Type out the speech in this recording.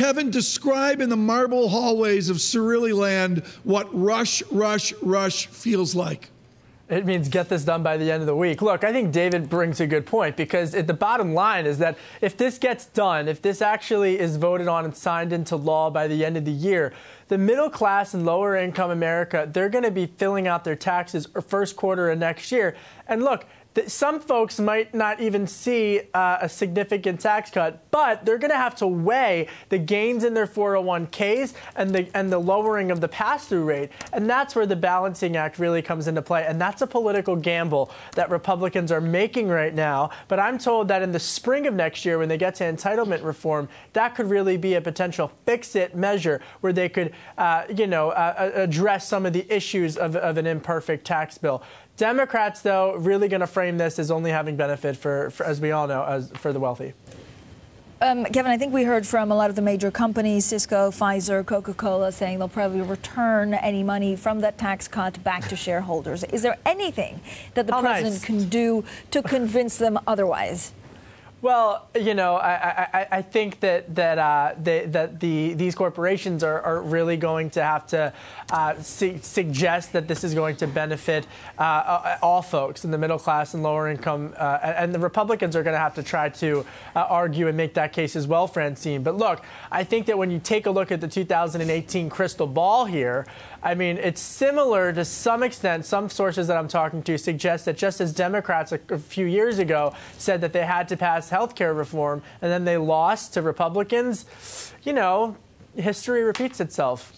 Kevin, describe in the marble hallways of Cirilli land what rush feels like. It means get this done by the end of the week. Look, I think David brings a good point, because the bottom line is that if this gets done, if this actually is voted on and signed into law by the end of the year, the middle class and lower income America, they're going to be filling out their taxes first quarter of next year. And look, some folks might not even see a significant tax cut, but they're going to have to weigh the gains in their 401ks and the lowering of the pass-through rate. And that's where the balancing act really comes into play. And that's a political gamble that Republicans are making right now. But I'm told that in the spring of next year, when they get to entitlement reform, that could really be a potential fix-it measure where they could, address some of the issues of an imperfect tax bill. Democrats, though, really going to frame this as only having benefit for, as we all know, for the wealthy. Kevin, I think we heard from a lot of the major companies, Cisco, Pfizer, Coca-Cola, saying they'll probably return any money from that tax cut back to shareholders. Is there anything that the president can do to convince them otherwise? Well, I think that these corporations are really going to have to suggest that this is going to benefit all folks in the middle class and lower income, and the Republicans are going to have to try to argue and make that case as well, Francine. But look, I think that when you take a look at the 2018 crystal ball here, I mean, it's similar to some extent. Some sources that I'm talking to suggest that just as Democrats a few years ago said that they had to pass health care reform and then they lost to Republicans, history repeats itself.